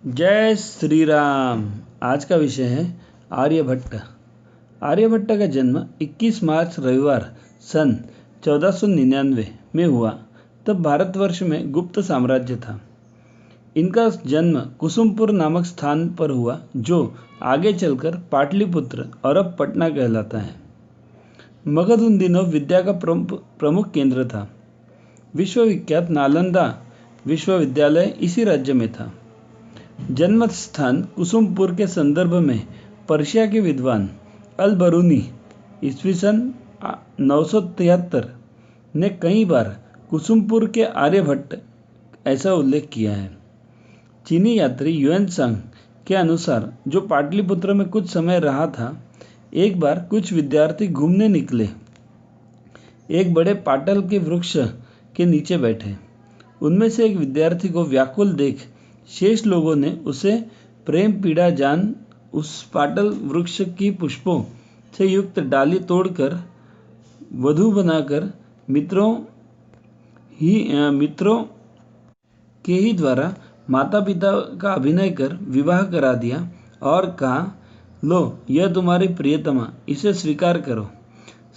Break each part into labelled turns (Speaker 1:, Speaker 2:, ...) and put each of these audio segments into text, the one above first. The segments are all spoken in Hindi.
Speaker 1: जय श्री राम। आज का विषय है आर्यभट्ट। आर्यभट्ट का जन्म 21 मार्च रविवार सन 1499 में हुआ। तब भारतवर्ष में गुप्त साम्राज्य था। इनका जन्म कुसुमपुर नामक स्थान पर हुआ, जो आगे चलकर पाटलिपुत्र और अब पटना कहलाता है। मगध उन दिनों विद्या का प्रमुख केंद्र था। विश्वविख्यात नालंदा विश्वविद्यालय इसी राज्य में था। जन्म स्थान कुसुमपुर के संदर्भ में पर्शिया के विद्वान अल बरूनी ईस्वी सन 973 ने कई बार कुसुमपुर के आर्यभट्ट ऐसा उल्लेख किया है। चीनी यात्री युएन सांग के अनुसार, जो पाटलिपुत्र में कुछ समय रहा था, एक बार कुछ विद्यार्थी घूमने निकले। एक बड़े पाटल के वृक्ष के नीचे बैठे। उनमें से एक विद्यार्थी को व्याकुल देख शेष लोगों ने उसे प्रेम पीड़ा जान उस पाटल वृक्ष की पुष्पों से युक्त डाली तोड़कर वधू बनाकर मित्रों के ही द्वारा माता पिता का अभिनय कर विवाह करा दिया और कहा, लो यह तुम्हारी प्रियतमा, इसे स्वीकार करो।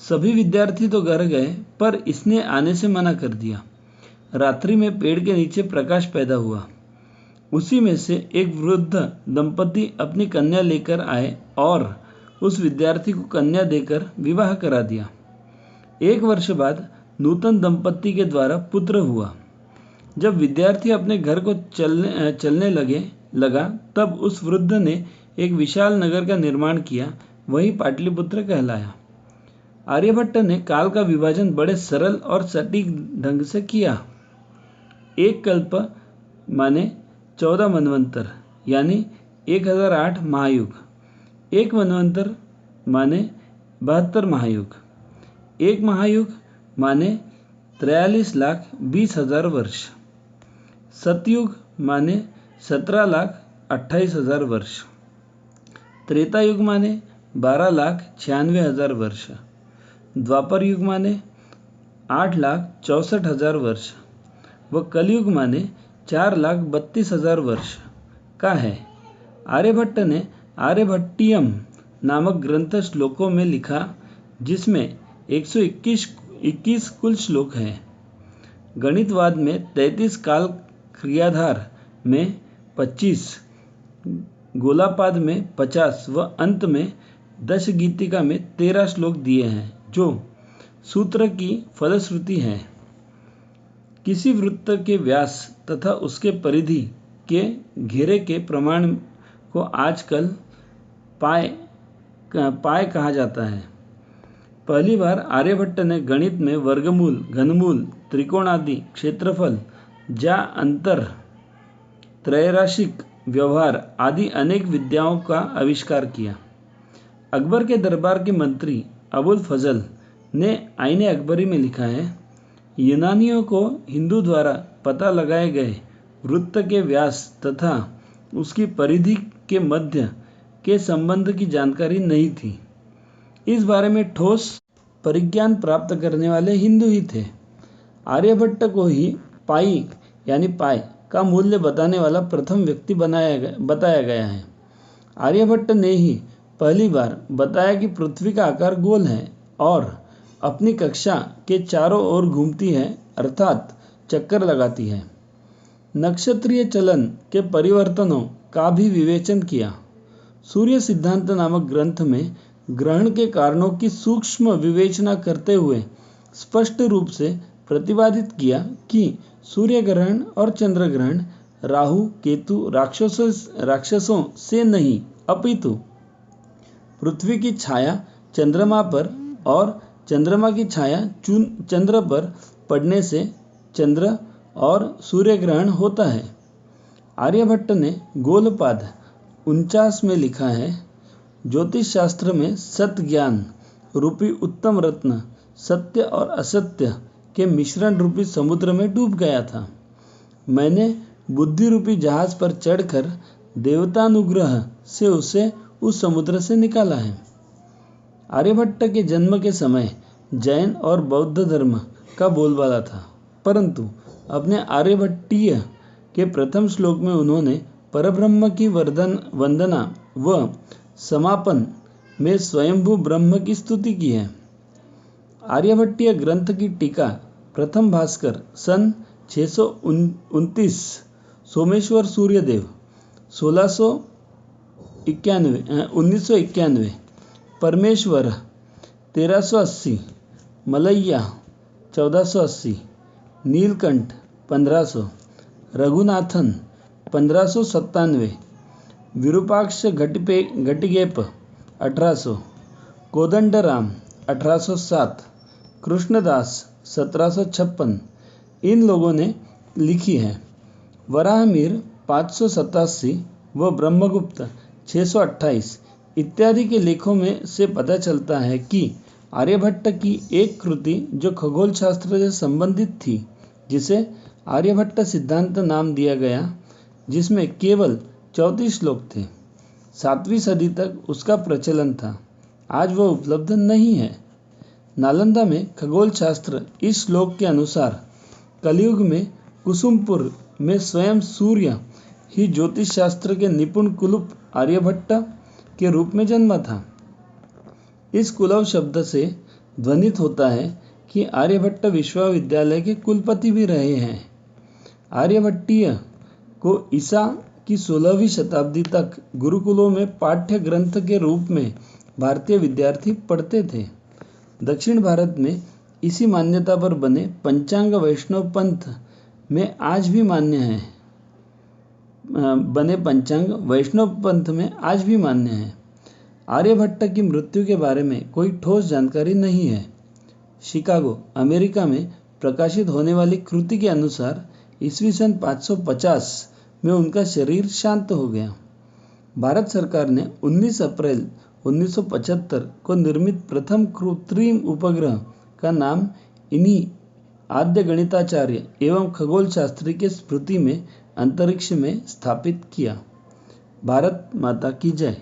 Speaker 1: सभी विद्यार्थी तो घर गए, पर इसने आने से मना कर दिया। रात्रि में पेड़ के नीचे प्रकाश पैदा हुआ। उसी में से एक वृद्ध दंपति अपनी कन्या लेकर आए और उस विद्यार्थी को कन्या देकर विवाह करा दिया। 1 वर्ष बाद नूतन दंपति के द्वारा पुत्र हुआ। जब विद्यार्थी अपने घर को चलने लगा, तब उस वृद्ध ने एक विशाल नगर का निर्माण किया। वही पाटलिपुत्र कहलाया। आर्यभट्ट ने काल का विभाजन बड़े सरल और सटीक ढंग से किया। एक कल्प माने 14 मनवंतर, यानी 1008 महायुग। एक मनवंतर माने 72 महायुग। एक महायुग माने 43,20,000 वर्ष। सतयुग माने 17,28,000 वर्ष। त्रेता युग माने 12,96,000 वर्ष। द्वापर युग माने 8,64,000 वर्ष व कलयुग माने 4,32,000 वर्ष का है। आर्यभट्ट ने आर्यभट्टियम नामक ग्रंथ श्लोकों में लिखा, जिसमें 121 कुल श्लोक हैं। गणितवाद में 33 काल क्रियाधार में 25, गोलापाद में 50 व अंत में दशगीतिका में 13 श्लोक दिए हैं, जो सूत्र की फलश्रुति हैं। किसी वृत्त के व्यास तथा उसके परिधि के घेरे के प्रमाण को आजकल पाए कहा जाता है। पहली बार आर्यभट्ट ने गणित में वर्गमूल, घनमूल, त्रिकोणादि, क्षेत्रफल, ज्या, अंतर, त्रैराशिक व्यवहार आदि अनेक विद्याओं का आविष्कार किया। अकबर के दरबार के मंत्री अबुल फजल ने आईने अकबरी में लिखा है, यूनानियों को हिंदू द्वारा पता लगाए गए वृत्त के व्यास तथा उसकी परिधि के मध्य के संबंध की जानकारी नहीं थी। इस बारे में ठोस परिज्ञान प्राप्त करने वाले हिंदू ही थे। आर्यभट्ट को ही पाई यानी पाई का मूल्य बताने वाला प्रथम व्यक्ति बताया गया है। आर्यभट्ट ने ही पहली बार बताया कि पृथ्वी का आकार गोल है और अपनी कक्षा के चारों ओर घूमती है, अर्थात चक्कर लगाती है। नक्षत्रीय चलन के परिवर्तनों का भी विवेचन किया। सूर्य सिद्धांत नामक ग्रंथ में ग्रहण के कारणों की सूक्ष्म विवेचना करते हुए स्पष्ट रूप से प्रतिपादित किया कि सूर्य ग्रहण और चंद्र ग्रहण राहु केतु राक्षसों से नहीं, अपितु पृथ्वी की छाया चंद्रमा पर और चंद्रमा की छाया चंद्र पर पड़ने से चंद्र और सूर्य ग्रहण होता है। आर्यभट्ट ने गोलपाद 49 में लिखा है, ज्योतिष शास्त्र में सत्य ज्ञान रूपी उत्तम रत्न सत्य और असत्य के मिश्रण रूपी समुद्र में डूब गया था। मैंने बुद्धि रूपी जहाज पर चढ़कर देवतानुग्रह से उसे उस समुद्र से निकाला है। आर्यभट्ट के जन्म के समय जैन और बौद्ध धर्म का बोलबाला था, परंतु अपने आर्यभट्टीय के प्रथम श्लोक में उन्होंने परब्रह्म की वंदना व समापन में स्वयंभू ब्रह्म की स्तुति की है। आर्यभट्टीय ग्रंथ की टीका प्रथम भास्कर सन 629, सोमेश्वर सूर्यदेव 1991, परमेश्वर 1380, मलैया 1480, नीलकंठ 1500, रघुनाथन 1597, विरूपाक्ष घटिगेप 1800, कोदंडराम 1807, कृष्णदास 1756 इन लोगों ने लिखी है। वराहमिहिर 587 व ब्रह्मगुप्त 628 इत्यादि के लेखों में से पता चलता है कि आर्यभट्ट की एक कृति जो खगोल शास्त्र से संबंधित थी, जिसे आर्यभट्ट सिद्धांत नाम दिया गया, जिसमें केवल 34 श्लोक थे। 7वीं सदी तक उसका प्रचलन था। आज वह उपलब्ध नहीं है। नालंदा में खगोल शास्त्र इस श्लोक के अनुसार कलयुग में कुसुमपुर में स्वयं सूर्य ही ज्योतिष शास्त्र के निपुण कुलुप आर्यभट्ट के रूप में जन्मा था। इस कुलव शब्द से ध्वनित होता है कि आर्यभट्ट विश्वविद्यालय के कुलपति भी रहे हैं। आर्यभट्टीय को ईसा की 16वीं शताब्दी तक गुरुकुलों में पाठ्य ग्रंथ के रूप में भारतीय विद्यार्थी पढ़ते थे। दक्षिण भारत में इसी मान्यता पर बने पंचांग वैष्णव पंथ में आज भी मान्य है। आर्यभट्ट की मृत्यु के बारे में कोई ठोस जानकारी नहीं है। शिकागो, अमेरिका में प्रकाशित होने वाली कृति के अनुसार ईस्वी सन 550 में उनका शरीर शांत हो गया। भारत सरकार ने 19 अप्रैल 1975 को निर्मित प्रथम कृत्रिम उपग्रह का नाम इन्हीं आद्य गणिताचार्य एवं खगोल शास्त्री के स्मृति में अंतरिक्ष में स्थापित किया। भारत माता की जय।